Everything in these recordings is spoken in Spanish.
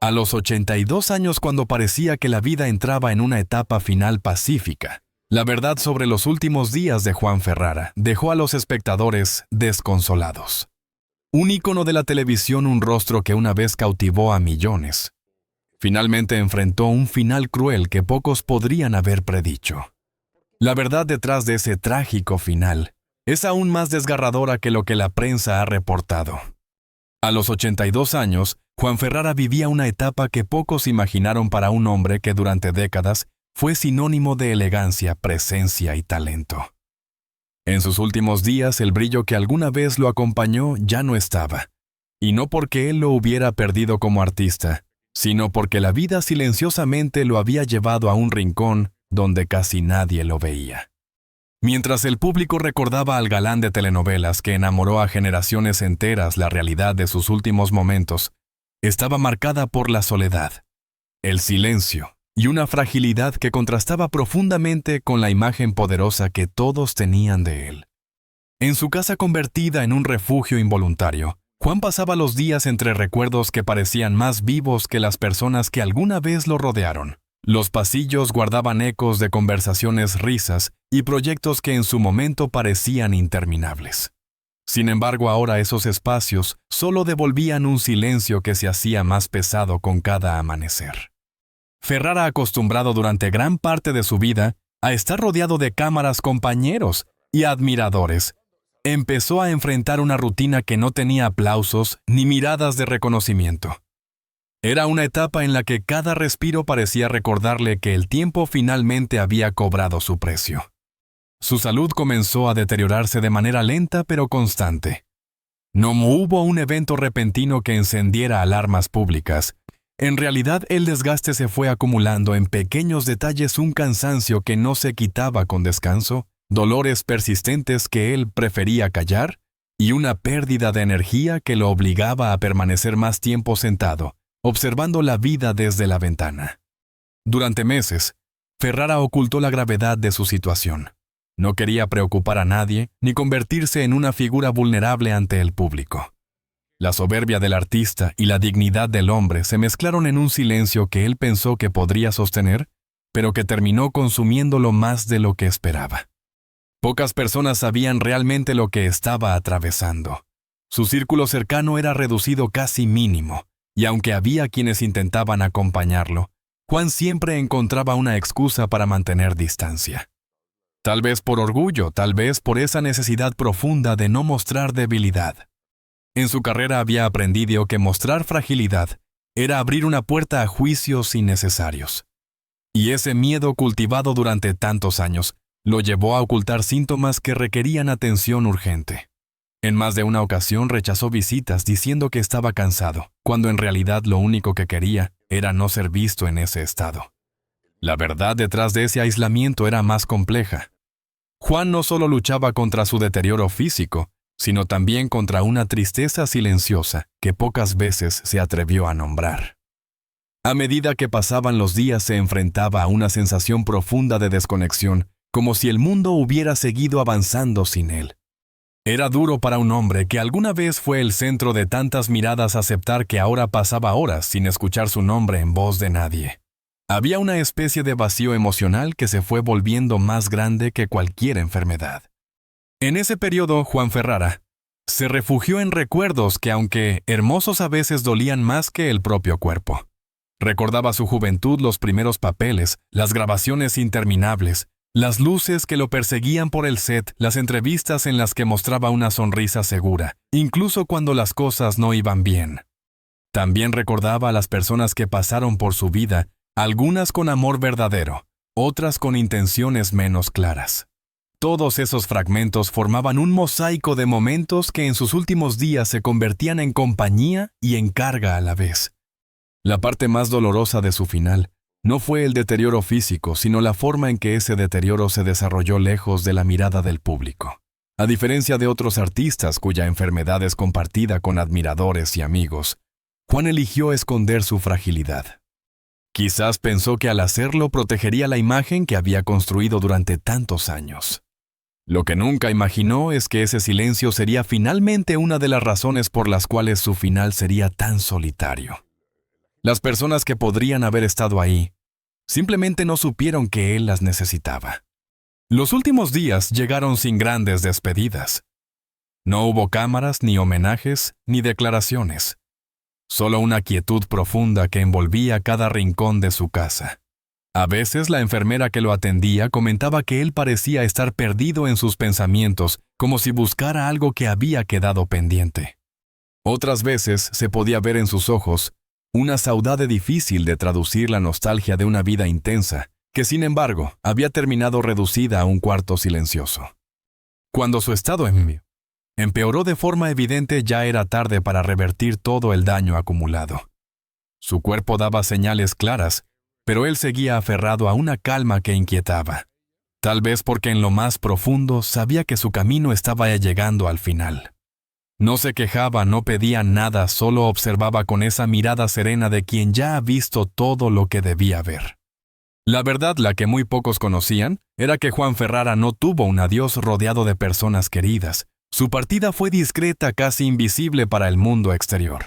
A los 82 años, cuando parecía que la vida entraba en una etapa final pacífica, la verdad sobre los últimos días de Juan Ferrara dejó a los espectadores desconsolados. Un ícono de la televisión, un rostro que una vez cautivó a millones, finalmente enfrentó un final cruel que pocos podrían haber predicho. La verdad detrás de ese trágico final es aún más desgarradora que lo que la prensa ha reportado. A los 82 años, Juan Ferrara vivía una etapa que pocos imaginaron para un hombre que durante décadas fue sinónimo de elegancia, presencia y talento. En sus últimos días, el brillo que alguna vez lo acompañó ya no estaba, y no porque él lo hubiera perdido como artista, sino porque la vida silenciosamente lo había llevado a un rincón donde casi nadie lo veía. Mientras el público recordaba al galán de telenovelas que enamoró a generaciones enteras, la realidad de sus últimos momentos estaba marcada por la soledad, el silencio y una fragilidad que contrastaba profundamente con la imagen poderosa que todos tenían de él. En su casa convertida en un refugio involuntario, Juan pasaba los días entre recuerdos que parecían más vivos que las personas que alguna vez lo rodearon. Los pasillos guardaban ecos de conversaciones, risas y proyectos que en su momento parecían interminables. Sin embargo, ahora esos espacios solo devolvían un silencio que se hacía más pesado con cada amanecer. Ferrara, acostumbrado durante gran parte de su vida a estar rodeado de cámaras, compañeros y admiradores, empezó a enfrentar una rutina que no tenía aplausos ni miradas de reconocimiento. Era una etapa en la que cada respiro parecía recordarle que el tiempo finalmente había cobrado su precio. Su salud comenzó a deteriorarse de manera lenta pero constante. No hubo un evento repentino que encendiera alarmas públicas. En realidad, el desgaste se fue acumulando en pequeños detalles, un cansancio que no se quitaba con descanso, dolores persistentes que él prefería callar y una pérdida de energía que lo obligaba a permanecer más tiempo sentado, observando la vida desde la ventana. Durante meses, Ferrara ocultó la gravedad de su situación. No quería preocupar a nadie ni convertirse en una figura vulnerable ante el público. La soberbia del artista y la dignidad del hombre se mezclaron en un silencio que él pensó que podría sostener, pero que terminó consumiéndolo más de lo que esperaba. Pocas personas sabían realmente lo que estaba atravesando. Su círculo cercano era reducido casi mínimo, y aunque había quienes intentaban acompañarlo, Juan siempre encontraba una excusa para mantener distancia. Tal vez por orgullo, tal vez por esa necesidad profunda de no mostrar debilidad. En su carrera había aprendido que mostrar fragilidad era abrir una puerta a juicios innecesarios. Y ese miedo cultivado durante tantos años lo llevó a ocultar síntomas que requerían atención urgente. En más de una ocasión rechazó visitas diciendo que estaba cansado, cuando en realidad lo único que quería era no ser visto en ese estado. La verdad detrás de ese aislamiento era más compleja. Juan no solo luchaba contra su deterioro físico, sino también contra una tristeza silenciosa que pocas veces se atrevió a nombrar. A medida que pasaban los días se enfrentaba a una sensación profunda de desconexión, como si el mundo hubiera seguido avanzando sin él. Era duro para un hombre que alguna vez fue el centro de tantas miradas aceptar que ahora pasaba horas sin escuchar su nombre en voz de nadie. Había una especie de vacío emocional que se fue volviendo más grande que cualquier enfermedad. En ese periodo, Juan Ferrara se refugió en recuerdos que, aunque hermosos, a veces dolían más que el propio cuerpo. Recordaba su juventud, los primeros papeles, las grabaciones interminables, las luces que lo perseguían por el set, las entrevistas en las que mostraba una sonrisa segura, incluso cuando las cosas no iban bien. También recordaba a las personas que pasaron por su vida, algunas con amor verdadero, otras con intenciones menos claras. Todos esos fragmentos formaban un mosaico de momentos que en sus últimos días se convertían en compañía y en carga a la vez. La parte más dolorosa de su final no fue el deterioro físico, sino la forma en que ese deterioro se desarrolló lejos de la mirada del público. A diferencia de otros artistas cuya enfermedad es compartida con admiradores y amigos, Juan eligió esconder su fragilidad. Quizás pensó que al hacerlo protegería la imagen que había construido durante tantos años. Lo que nunca imaginó es que ese silencio sería finalmente una de las razones por las cuales su final sería tan solitario. Las personas que podrían haber estado ahí simplemente no supieron que él las necesitaba. Los últimos días llegaron sin grandes despedidas. No hubo cámaras, ni homenajes, ni declaraciones. Solo una quietud profunda que envolvía cada rincón de su casa. A veces la enfermera que lo atendía comentaba que él parecía estar perdido en sus pensamientos, como si buscara algo que había quedado pendiente. Otras veces se podía ver en sus ojos una saudade difícil de traducir la nostalgia de una vida intensa, que sin embargo había terminado reducida a un cuarto silencioso. Cuando su estado empeoró de forma evidente, ya era tarde para revertir todo el daño acumulado. Su cuerpo daba señales claras, pero él seguía aferrado a una calma que inquietaba. Tal vez porque en lo más profundo sabía que su camino estaba llegando al final. No se quejaba, no pedía nada, solo observaba con esa mirada serena de quien ya ha visto todo lo que debía ver. La verdad, la que muy pocos conocían, era que Juan Ferrara no tuvo un adiós rodeado de personas queridas. Su partida fue discreta, casi invisible para el mundo exterior.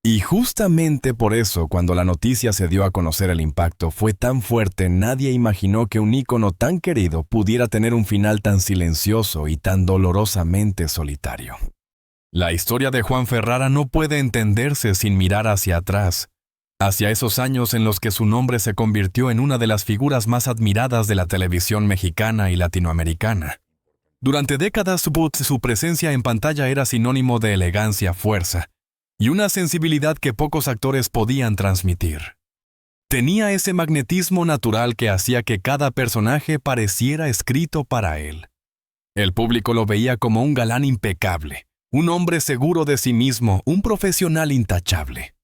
Y justamente por eso, cuando la noticia se dio a conocer, el impacto fue tan fuerte, nadie imaginó que un ícono tan querido pudiera tener un final tan silencioso y tan dolorosamente solitario. La historia de Juan Ferrara no puede entenderse sin mirar hacia atrás, hacia esos años en los que su nombre se convirtió en una de las figuras más admiradas de la televisión mexicana y latinoamericana. Durante décadas su presencia en pantalla era sinónimo de elegancia, fuerza y una sensibilidad que pocos actores podían transmitir. Tenía ese magnetismo natural que hacía que cada personaje pareciera escrito para él. El público lo veía como un galán impecable, un hombre seguro de sí mismo, un profesional intachable.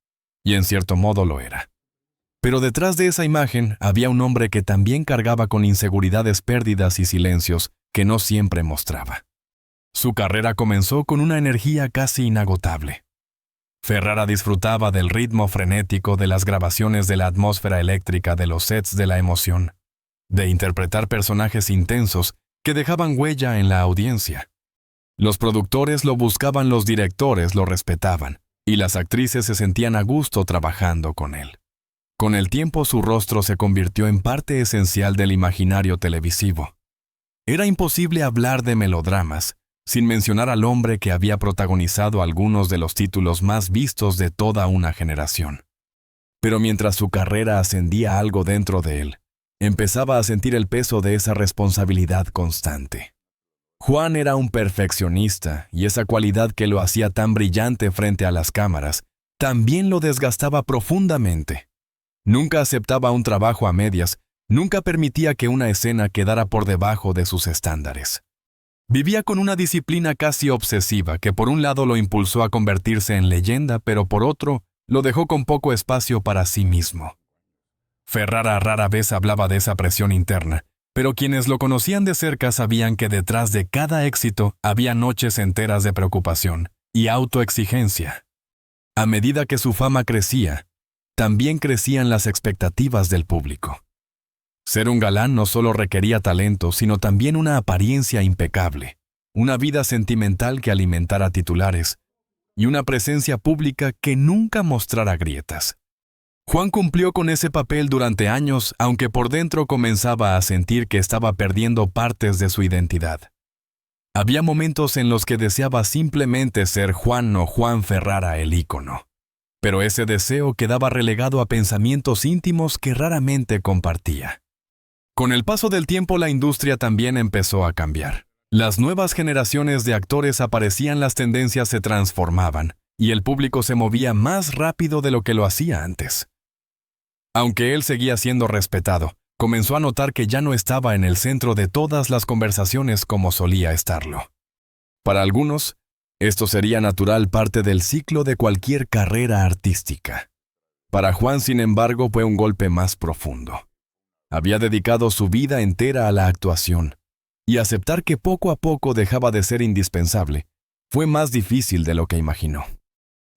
Y en cierto modo lo era. Pero detrás de esa imagen había un hombre que también cargaba con inseguridades, pérdidas y silencios que no siempre mostraba. Su carrera comenzó con una energía casi inagotable. Ferrara disfrutaba del ritmo frenético de las grabaciones, de la atmósfera eléctrica, de los sets, de la emoción, de interpretar personajes intensos que dejaban huella en la audiencia. Los productores lo buscaban, los directores lo respetaban, y las actrices se sentían a gusto trabajando con él. Con el tiempo su rostro se convirtió en parte esencial del imaginario televisivo. Era imposible hablar de melodramas sin mencionar al hombre que había protagonizado algunos de los títulos más vistos de toda una generación. Pero mientras su carrera ascendía, algo dentro de él empezaba a sentir el peso de esa responsabilidad constante. Juan era un perfeccionista, y esa cualidad que lo hacía tan brillante frente a las cámaras también lo desgastaba profundamente. Nunca aceptaba un trabajo a medias, nunca permitía que una escena quedara por debajo de sus estándares. Vivía con una disciplina casi obsesiva que por un lado lo impulsó a convertirse en leyenda, pero por otro lo dejó con poco espacio para sí mismo. Ferrara rara vez hablaba de esa presión interna, pero quienes lo conocían de cerca sabían que detrás de cada éxito había noches enteras de preocupación y autoexigencia. A medida que su fama crecía, también crecían las expectativas del público. Ser un galán no solo requería talento, sino también una apariencia impecable, una vida sentimental que alimentara titulares y una presencia pública que nunca mostrara grietas. Juan cumplió con ese papel durante años, aunque por dentro comenzaba a sentir que estaba perdiendo partes de su identidad. Había momentos en los que deseaba simplemente ser Juan o Juan Ferrara el ícono, pero ese deseo quedaba relegado a pensamientos íntimos que raramente compartía. Con el paso del tiempo, la industria también empezó a cambiar. Las nuevas generaciones de actores aparecían, las tendencias se transformaban, y el público se movía más rápido de lo que lo hacía antes. Aunque él seguía siendo respetado, comenzó a notar que ya no estaba en el centro de todas las conversaciones como solía estarlo. Para algunos, esto sería natural, parte del ciclo de cualquier carrera artística. Para Juan, sin embargo, fue un golpe más profundo. Había dedicado su vida entera a la actuación, y aceptar que poco a poco dejaba de ser indispensable fue más difícil de lo que imaginó.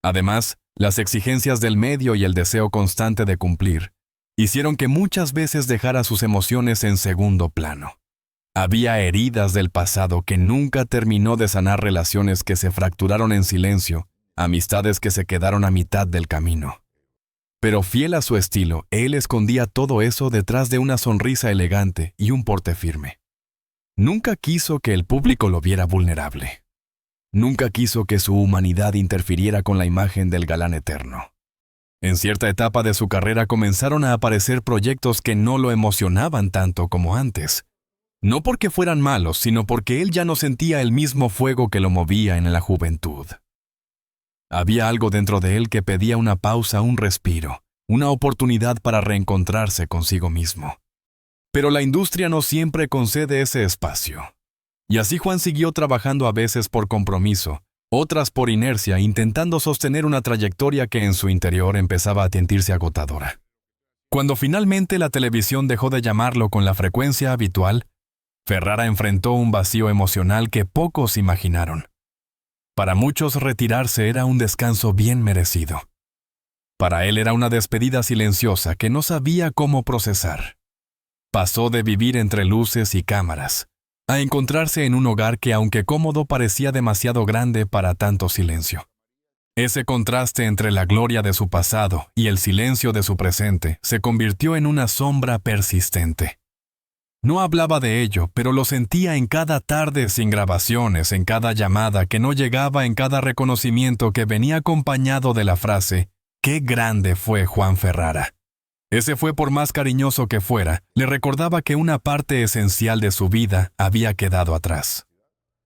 Además, las exigencias del medio y el deseo constante de cumplir hicieron que muchas veces dejara sus emociones en segundo plano. Había heridas del pasado que nunca terminó de sanar, relaciones que se fracturaron en silencio, amistades que se quedaron a mitad del camino. Pero fiel a su estilo, él escondía todo eso detrás de una sonrisa elegante y un porte firme. Nunca quiso que el público lo viera vulnerable. Nunca quiso que su humanidad interfiriera con la imagen del galán eterno. En cierta etapa de su carrera comenzaron a aparecer proyectos que no lo emocionaban tanto como antes. No porque fueran malos, sino porque él ya no sentía el mismo fuego que lo movía en la juventud. Había algo dentro de él que pedía una pausa, un respiro, una oportunidad para reencontrarse consigo mismo. Pero la industria no siempre concede ese espacio. Y así Juan siguió trabajando a veces por compromiso, otras por inercia, intentando sostener una trayectoria que en su interior empezaba a sentirse agotadora. Cuando finalmente la televisión dejó de llamarlo con la frecuencia habitual, Ferrara enfrentó un vacío emocional que pocos imaginaron. Para muchos retirarse era un descanso bien merecido. Para él era una despedida silenciosa que no sabía cómo procesar. Pasó de vivir entre luces y cámaras a encontrarse en un hogar que, aunque cómodo, parecía demasiado grande para tanto silencio. Ese contraste entre la gloria de su pasado y el silencio de su presente se convirtió en una sombra persistente. No hablaba de ello, pero lo sentía en cada tarde sin grabaciones, en cada llamada que no llegaba, en cada reconocimiento que venía acompañado de la frase «¡Qué grande fue Juan Ferrara!». Ese fue, por más cariñoso que fuera, le recordaba que una parte esencial de su vida había quedado atrás.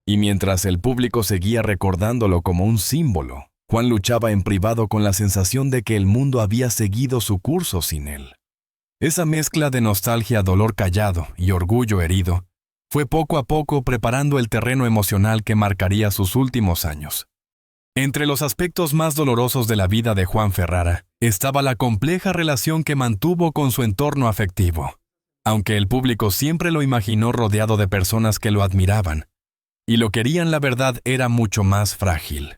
Y mientras el público seguía recordándolo como un símbolo, Juan luchaba en privado con la sensación de que el mundo había seguido su curso sin él. Esa mezcla de nostalgia, dolor callado y orgullo herido fue poco a poco preparando el terreno emocional que marcaría sus últimos años. Entre los aspectos más dolorosos de la vida de Juan Ferrara estaba la compleja relación que mantuvo con su entorno afectivo. Aunque el público siempre lo imaginó rodeado de personas que lo admiraban y lo querían, la verdad era mucho más frágil.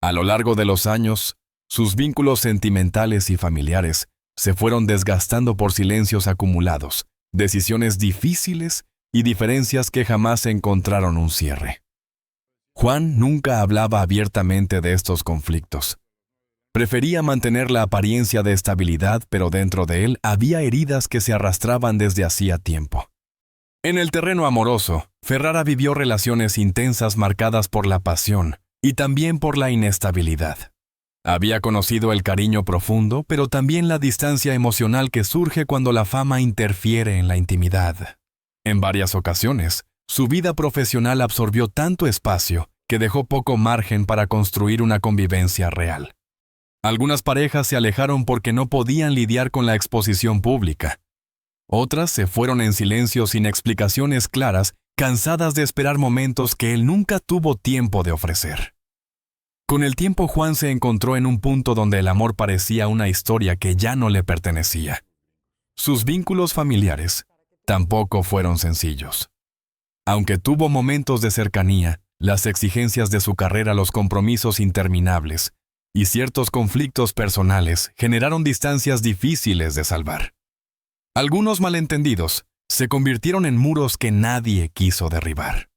A lo largo de los años, sus vínculos sentimentales y familiares se fueron desgastando por silencios acumulados, decisiones difíciles y diferencias que jamás encontraron un cierre. Juan nunca hablaba abiertamente de estos conflictos. Prefería mantener la apariencia de estabilidad, pero dentro de él había heridas que se arrastraban desde hacía tiempo. En el terreno amoroso, Ferrara vivió relaciones intensas marcadas por la pasión y también por la inestabilidad. Había conocido el cariño profundo, pero también la distancia emocional que surge cuando la fama interfiere en la intimidad. En varias ocasiones, su vida profesional absorbió tanto espacio que dejó poco margen para construir una convivencia real. Algunas parejas se alejaron porque no podían lidiar con la exposición pública. Otras se fueron en silencio sin explicaciones claras, cansadas de esperar momentos que él nunca tuvo tiempo de ofrecer. Con el tiempo, Juan se encontró en un punto donde el amor parecía una historia que ya no le pertenecía. Sus vínculos familiares tampoco fueron sencillos. Aunque tuvo momentos de cercanía, las exigencias de su carrera, los compromisos interminables y ciertos conflictos personales generaron distancias difíciles de salvar. Algunos malentendidos se convirtieron en muros que nadie quiso derribar.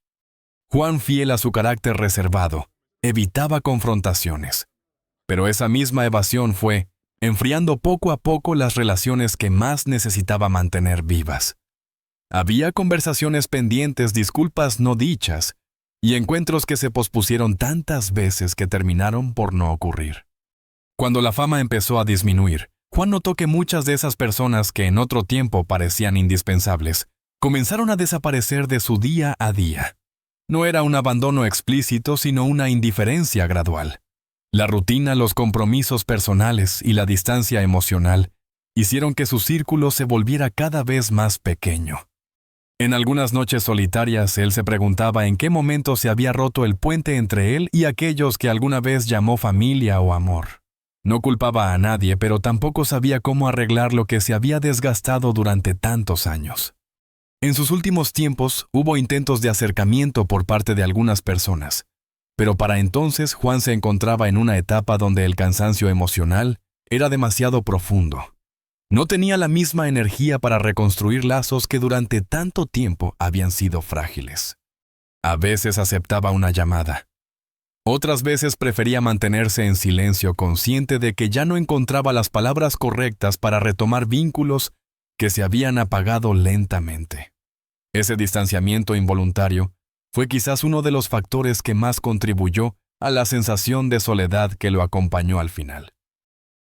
Juan, fiel a su carácter reservado, evitaba confrontaciones, pero esa misma evasión fue enfriando poco a poco las relaciones que más necesitaba mantener vivas. Había conversaciones pendientes, disculpas no dichas, y encuentros que se pospusieron tantas veces que terminaron por no ocurrir. Cuando la fama empezó a disminuir, Juan notó que muchas de esas personas que en otro tiempo parecían indispensables, comenzaron a desaparecer de su día a día. No era un abandono explícito, sino una indiferencia gradual. La rutina, los compromisos personales y la distancia emocional hicieron que su círculo se volviera cada vez más pequeño. En algunas noches solitarias, él se preguntaba en qué momento se había roto el puente entre él y aquellos que alguna vez llamó familia o amor. No culpaba a nadie, pero tampoco sabía cómo arreglar lo que se había desgastado durante tantos años. En sus últimos tiempos hubo intentos de acercamiento por parte de algunas personas, pero para entonces Juan se encontraba en una etapa donde el cansancio emocional era demasiado profundo. No tenía la misma energía para reconstruir lazos que durante tanto tiempo habían sido frágiles. A veces aceptaba una llamada, Otras veces prefería mantenerse en silencio, consciente de que ya no encontraba las palabras correctas para retomar vínculos que se habían apagado lentamente. Ese distanciamiento involuntario fue quizás uno de los factores que más contribuyó a la sensación de soledad que lo acompañó al final.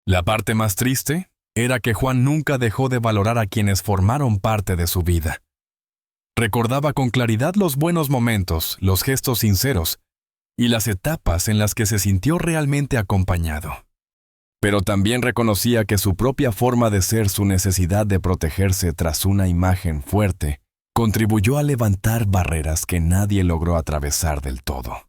La parte más triste era que Juan nunca dejó de valorar a quienes formaron parte de su vida. Recordaba con claridad los buenos momentos, los gestos sinceros y las etapas en las que se sintió realmente acompañado. Pero también reconocía que su propia forma de ser, su necesidad de protegerse tras una imagen fuerte, contribuyó a levantar barreras que nadie logró atravesar del todo.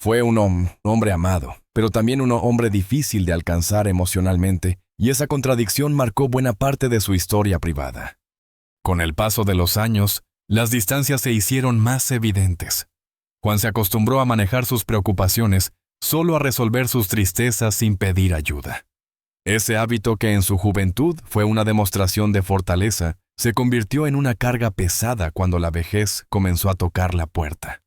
Fue un hombre amado, pero también un hombre difícil de alcanzar emocionalmente, y esa contradicción marcó buena parte de su historia privada. Con el paso de los años, las distancias se hicieron más evidentes. Juan se acostumbró a manejar sus preocupaciones, solo a resolver sus tristezas sin pedir ayuda. Ese hábito que en su juventud fue una demostración de fortaleza, se convirtió en una carga pesada cuando la vejez comenzó a tocar la puerta.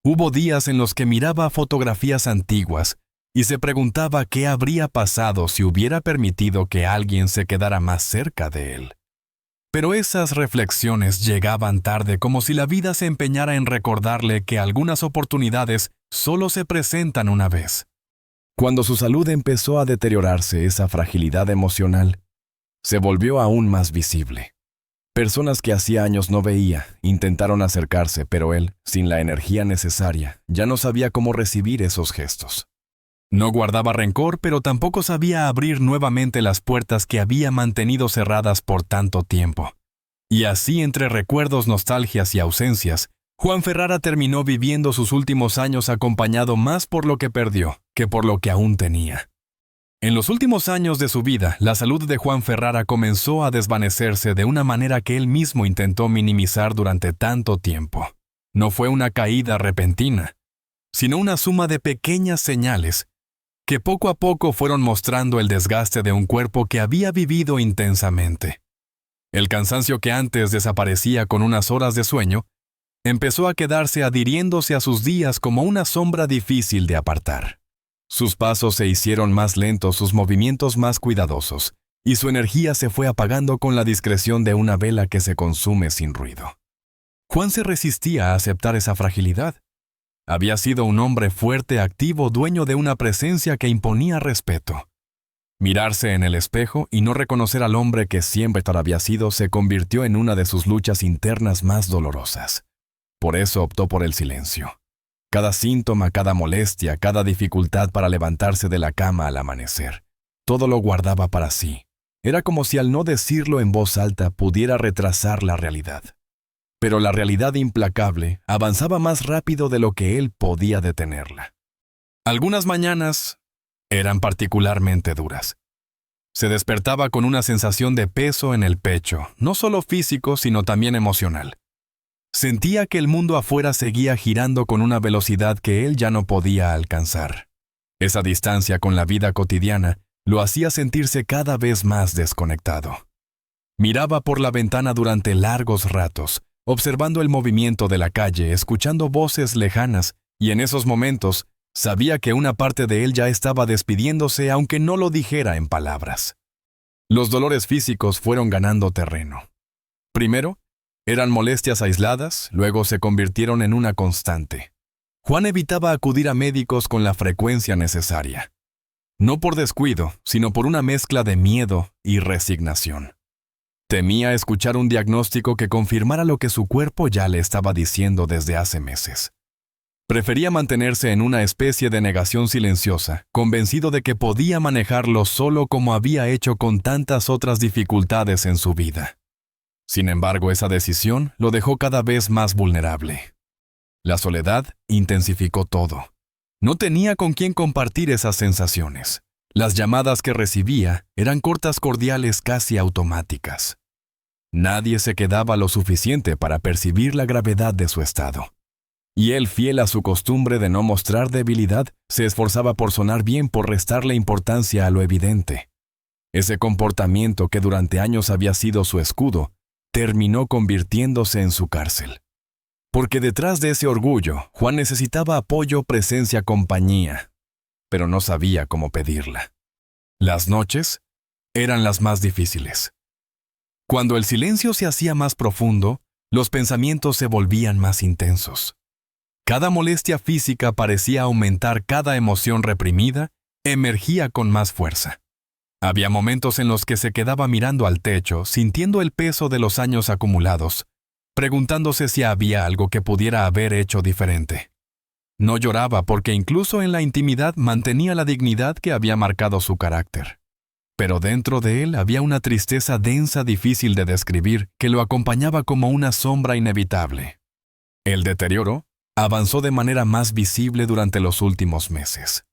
Hubo días en los que miraba fotografías antiguas y se preguntaba qué habría pasado si hubiera permitido que alguien se quedara más cerca de él. Pero esas reflexiones llegaban tarde, como si la vida se empeñara en recordarle que algunas oportunidades solo se presentan una vez. Cuando su salud empezó a deteriorarse, esa fragilidad emocional se volvió aún más visible. Personas que hacía años no veía intentaron acercarse, pero él, sin la energía necesaria, ya no sabía cómo recibir esos gestos. No guardaba rencor, pero tampoco sabía abrir nuevamente las puertas que había mantenido cerradas por tanto tiempo. Y así, entre recuerdos, nostalgias y ausencias, Juan Ferrara terminó viviendo sus últimos años acompañado más por lo que perdió que por lo que aún tenía. En los últimos años de su vida, la salud de Juan Ferrara comenzó a desvanecerse de una manera que él mismo intentó minimizar durante tanto tiempo. No fue una caída repentina, sino una suma de pequeñas señales que poco a poco fueron mostrando el desgaste de un cuerpo que había vivido intensamente. El cansancio que antes desaparecía con unas horas de sueño, empezó a quedarse adhiriéndose a sus días como una sombra difícil de apartar. Sus pasos se hicieron más lentos, sus movimientos más cuidadosos, y su energía se fue apagando con la discreción de una vela que se consume sin ruido. Juan se resistía a aceptar esa fragilidad. Había sido un hombre fuerte, activo, dueño de una presencia que imponía respeto. Mirarse en el espejo y no reconocer al hombre que siempre había sido se convirtió en una de sus luchas internas más dolorosas. Por eso optó por el silencio. Cada síntoma, cada molestia, cada dificultad para levantarse de la cama al amanecer, todo lo guardaba para sí. Era como si al no decirlo en voz alta pudiera retrasar la realidad. Pero la realidad implacable avanzaba más rápido de lo que él podía detenerla. Algunas mañanas eran particularmente duras. Se despertaba con una sensación de peso en el pecho, no solo físico, sino también emocional. Sentía que el mundo afuera seguía girando con una velocidad que él ya no podía alcanzar. Esa distancia con la vida cotidiana lo hacía sentirse cada vez más desconectado. Miraba por la ventana durante largos ratos, observando el movimiento de la calle, escuchando voces lejanas, y en esos momentos sabía que una parte de él ya estaba despidiéndose aunque no lo dijera en palabras. Los dolores físicos fueron ganando terreno. Primero, eran molestias aisladas, luego se convirtieron en una constante. Juan evitaba acudir a médicos con la frecuencia necesaria. No por descuido, sino por una mezcla de miedo y resignación. Temía escuchar un diagnóstico que confirmara lo que su cuerpo ya le estaba diciendo desde hace meses. Prefería mantenerse en una especie de negación silenciosa, convencido de que podía manejarlo solo como había hecho con tantas otras dificultades en su vida. Sin embargo, esa decisión lo dejó cada vez más vulnerable. La soledad intensificó todo. No tenía con quién compartir esas sensaciones. Las llamadas que recibía eran cortas cordiales casi automáticas. Nadie se quedaba lo suficiente para percibir la gravedad de su estado. Y él, fiel a su costumbre de no mostrar debilidad, se esforzaba por sonar bien, por restarle importancia a lo evidente. Ese comportamiento que durante años había sido su escudo, terminó convirtiéndose en su cárcel. Porque detrás de ese orgullo, Juan necesitaba apoyo, presencia, compañía, pero no sabía cómo pedirla. Las noches eran las más difíciles. Cuando el silencio se hacía más profundo, los pensamientos se volvían más intensos. Cada molestia física parecía aumentar, cada emoción reprimida emergía con más fuerza. Había momentos en los que se quedaba mirando al techo, sintiendo el peso de los años acumulados, preguntándose si había algo que pudiera haber hecho diferente. No lloraba porque incluso en la intimidad mantenía la dignidad que había marcado su carácter. Pero dentro de él había una tristeza densa, difícil de describir, que lo acompañaba como una sombra inevitable. El deterioro avanzó de manera más visible durante los últimos meses.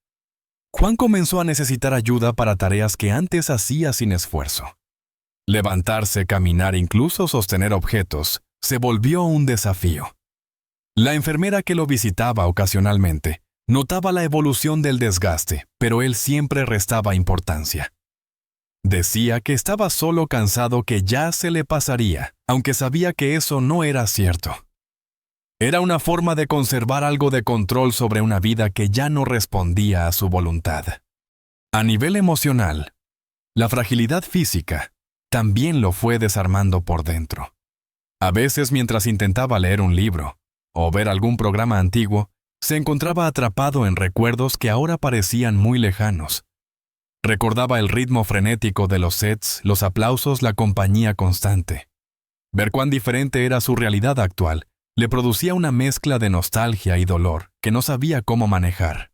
Juan comenzó a necesitar ayuda para tareas que antes hacía sin esfuerzo. Levantarse, caminar, incluso sostener objetos, se volvió un desafío. La enfermera que lo visitaba ocasionalmente notaba la evolución del desgaste, pero él siempre restaba importancia. Decía que estaba solo, cansado, que ya se le pasaría, aunque sabía que eso no era cierto. Era una forma de conservar algo de control sobre una vida que ya no respondía a su voluntad. A nivel emocional, la fragilidad física también lo fue desarmando por dentro. A veces, mientras intentaba leer un libro o ver algún programa antiguo, se encontraba atrapado en recuerdos que ahora parecían muy lejanos. Recordaba el ritmo frenético de los sets, los aplausos, la compañía constante. Ver cuán diferente era su realidad actual le producía una mezcla de nostalgia y dolor que no sabía cómo manejar.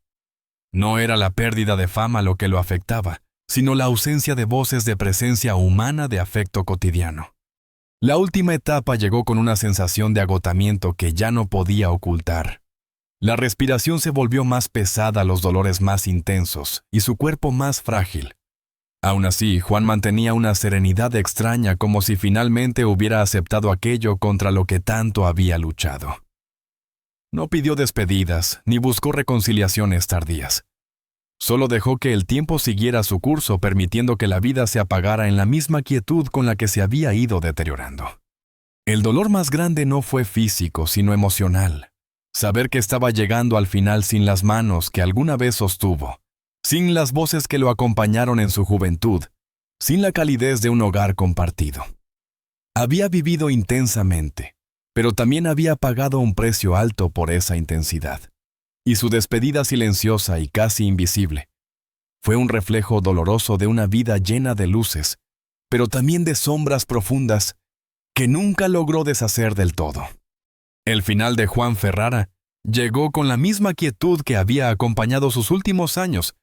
No era la pérdida de fama lo que lo afectaba, sino la ausencia de voces de presencia humana, de afecto cotidiano. La última etapa llegó con una sensación de agotamiento que ya no podía ocultar. La respiración se volvió más pesada, los dolores más intensos y su cuerpo más frágil. Aún así, Juan mantenía una serenidad extraña, como si finalmente hubiera aceptado aquello contra lo que tanto había luchado. No pidió despedidas ni buscó reconciliaciones tardías. Solo dejó que el tiempo siguiera su curso, permitiendo que la vida se apagara en la misma quietud con la que se había ido deteriorando. El dolor más grande no fue físico, sino emocional. Saber que estaba llegando al final sin las manos que alguna vez sostuvo, sin las voces que lo acompañaron en su juventud, sin la calidez de un hogar compartido. Había vivido intensamente, pero también había pagado un precio alto por esa intensidad. Y su despedida silenciosa y casi invisible fue un reflejo doloroso de una vida llena de luces, pero también de sombras profundas que nunca logró deshacer del todo. El final de Juan Ferrara llegó con la misma quietud que había acompañado sus últimos años,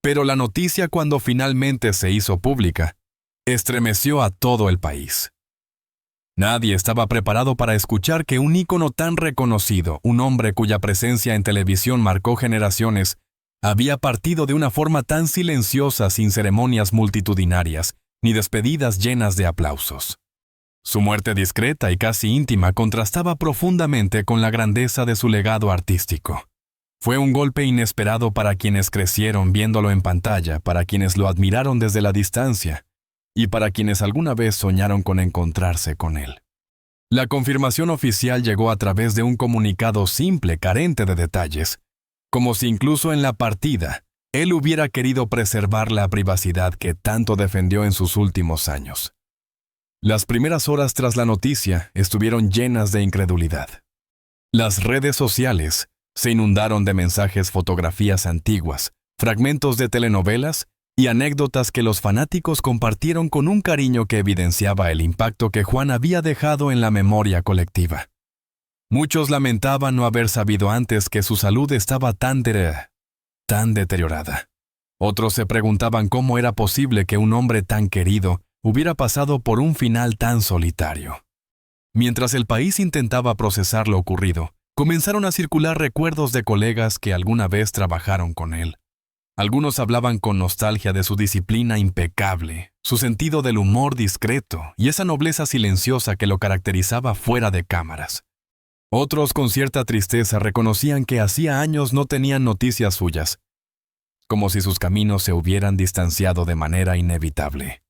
pero la noticia, cuando finalmente se hizo pública, estremeció a todo el país. Nadie estaba preparado para escuchar que un ícono tan reconocido, un hombre cuya presencia en televisión marcó generaciones, había partido de una forma tan silenciosa, sin ceremonias multitudinarias, ni despedidas llenas de aplausos. Su muerte discreta y casi íntima contrastaba profundamente con la grandeza de su legado artístico. Fue un golpe inesperado para quienes crecieron viéndolo en pantalla, para quienes lo admiraron desde la distancia, y para quienes alguna vez soñaron con encontrarse con él. La confirmación oficial llegó a través de un comunicado simple, carente de detalles, como si incluso en la partida, él hubiera querido preservar la privacidad que tanto defendió en sus últimos años. Las primeras horas tras la noticia estuvieron llenas de incredulidad. Las redes sociales se inundaron de mensajes, fotografías antiguas, fragmentos de telenovelas y anécdotas que los fanáticos compartieron con un cariño que evidenciaba el impacto que Juan había dejado en la memoria colectiva. Muchos lamentaban no haber sabido antes que su salud estaba tan deteriorada. Otros se preguntaban cómo era posible que un hombre tan querido hubiera pasado por un final tan solitario. Mientras el país intentaba procesar lo ocurrido, comenzaron a circular recuerdos de colegas que alguna vez trabajaron con él. Algunos hablaban con nostalgia de su disciplina impecable, su sentido del humor discreto y esa nobleza silenciosa que lo caracterizaba fuera de cámaras. Otros, con cierta tristeza, reconocían que hacía años no tenían noticias suyas, como si sus caminos se hubieran distanciado de manera inevitable.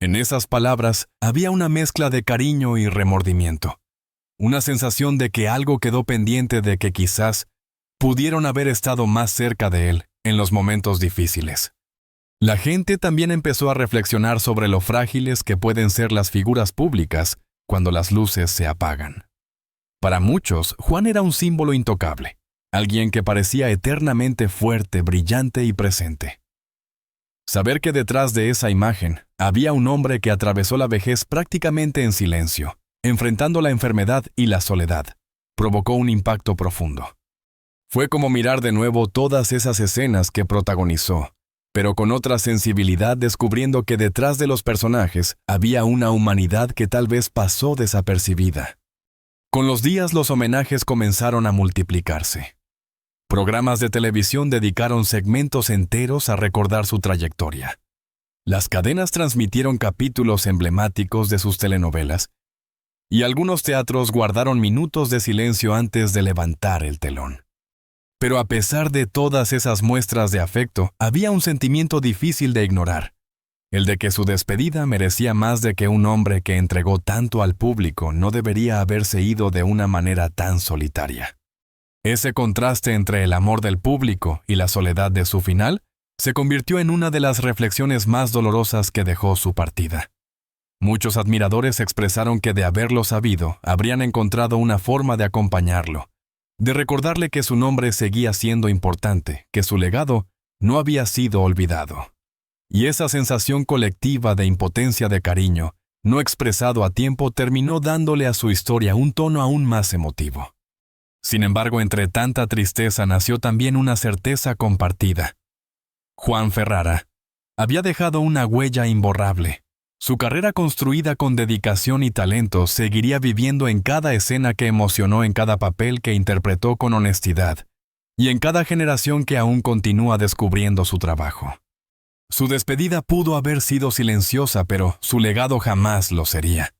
En esas palabras había una mezcla de cariño y remordimiento. una sensación de que algo quedó pendiente, de que quizás pudieron haber estado más cerca de él en los momentos difíciles. La gente también empezó a reflexionar sobre lo frágiles que pueden ser las figuras públicas cuando las luces se apagan. Para muchos, Juan era un símbolo intocable, alguien que parecía eternamente fuerte, brillante y presente. Saber que detrás de esa imagen había un hombre que atravesó la vejez prácticamente en silencio, enfrentando la enfermedad y la soledad, provocó un impacto profundo. Fue como mirar de nuevo todas esas escenas que protagonizó, pero con otra sensibilidad, descubriendo que detrás de los personajes había una humanidad que tal vez pasó desapercibida. Con los días, los homenajes comenzaron a multiplicarse. Programas de televisión dedicaron segmentos enteros a recordar su trayectoria. Las cadenas transmitieron capítulos emblemáticos de sus telenovelas, y algunos teatros guardaron minutos de silencio antes de levantar el telón. Pero a pesar de todas esas muestras de afecto, había un sentimiento difícil de ignorar, el de que su despedida merecía más, de que un hombre que entregó tanto al público no debería haberse ido de una manera tan solitaria. Ese contraste entre el amor del público y la soledad de su final se convirtió en una de las reflexiones más dolorosas que dejó su partida. Muchos admiradores expresaron que, de haberlo sabido, habrían encontrado una forma de acompañarlo, de recordarle que su nombre seguía siendo importante, que su legado no había sido olvidado. Y esa sensación colectiva de impotencia, de cariño, no expresado a tiempo, terminó dándole a su historia un tono aún más emotivo. Sin embargo, entre tanta tristeza nació también una certeza compartida. Juan Ferrara había dejado una huella imborrable. Su carrera, construida con dedicación y talento, seguiría viviendo en cada escena que emocionó, en cada papel que interpretó con honestidad, y en cada generación que aún continúa descubriendo su trabajo. Su despedida pudo haber sido silenciosa, pero su legado jamás lo sería.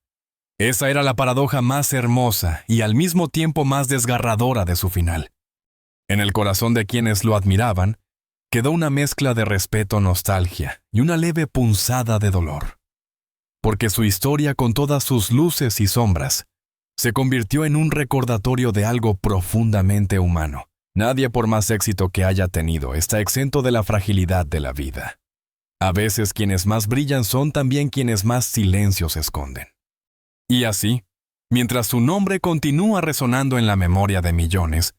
Esa era la paradoja más hermosa y al mismo tiempo más desgarradora de su final. En el corazón de quienes lo admiraban, quedó una mezcla de respeto, nostalgia y una leve punzada de dolor. Porque su historia, con todas sus luces y sombras, se convirtió en un recordatorio de algo profundamente humano. Nadie, por más éxito que haya tenido, está exento de la fragilidad de la vida. A veces quienes más brillan son también quienes más silencios esconden. Y así, mientras su nombre continúa resonando en la memoria de millones,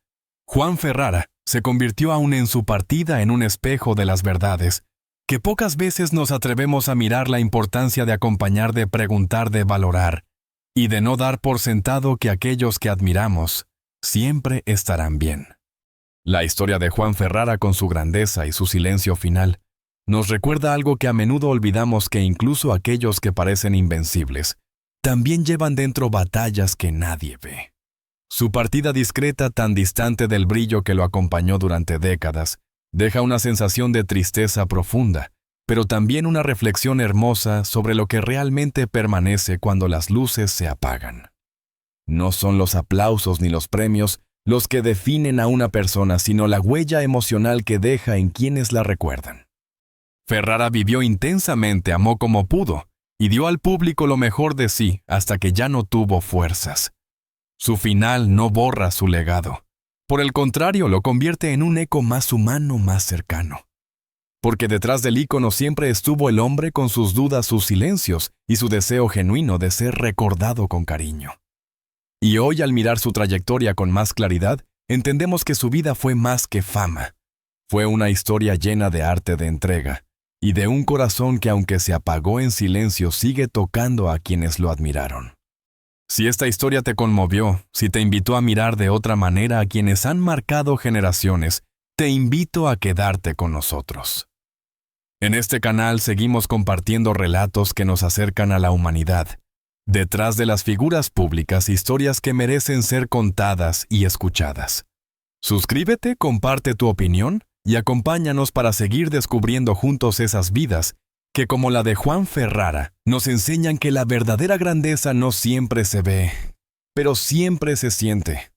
Juan Ferrara se convirtió aún en su partida en un espejo de las verdades que pocas veces nos atrevemos a mirar: la importancia de acompañar, de preguntar, de valorar, y de no dar por sentado que aquellos que admiramos siempre estarán bien. La historia de Juan Ferrara, con su grandeza y su silencio final, nos recuerda algo que a menudo olvidamos: que incluso aquellos que parecen invencibles también llevan dentro batallas que nadie ve. Su partida discreta, tan distante del brillo que lo acompañó durante décadas, deja una sensación de tristeza profunda, pero también una reflexión hermosa sobre lo que realmente permanece cuando las luces se apagan. No son los aplausos ni los premios los que definen a una persona, sino la huella emocional que deja en quienes la recuerdan. Ferrara vivió intensamente, amó como pudo, y dio al público lo mejor de sí hasta que ya no tuvo fuerzas. Su final no borra su legado. Por el contrario, lo convierte en un eco más humano, más cercano. Porque detrás del ícono siempre estuvo el hombre, con sus dudas, sus silencios y su deseo genuino de ser recordado con cariño. Y hoy, al mirar su trayectoria con más claridad, entendemos que su vida fue más que fama. Fue una historia llena de arte, de entrega, y de un corazón que, aunque se apagó en silencio, sigue tocando a quienes lo admiraron. Si esta historia te conmovió, si te invitó a mirar de otra manera a quienes han marcado generaciones, te invito a quedarte con nosotros. En este canal seguimos compartiendo relatos que nos acercan a la humanidad. Detrás de las figuras públicas, historias que merecen ser contadas y escuchadas. Suscríbete, comparte tu opinión y acompáñanos para seguir descubriendo juntos esas vidas que, como la de Juan Ferrara, nos enseñan que la verdadera grandeza no siempre se ve, pero siempre se siente.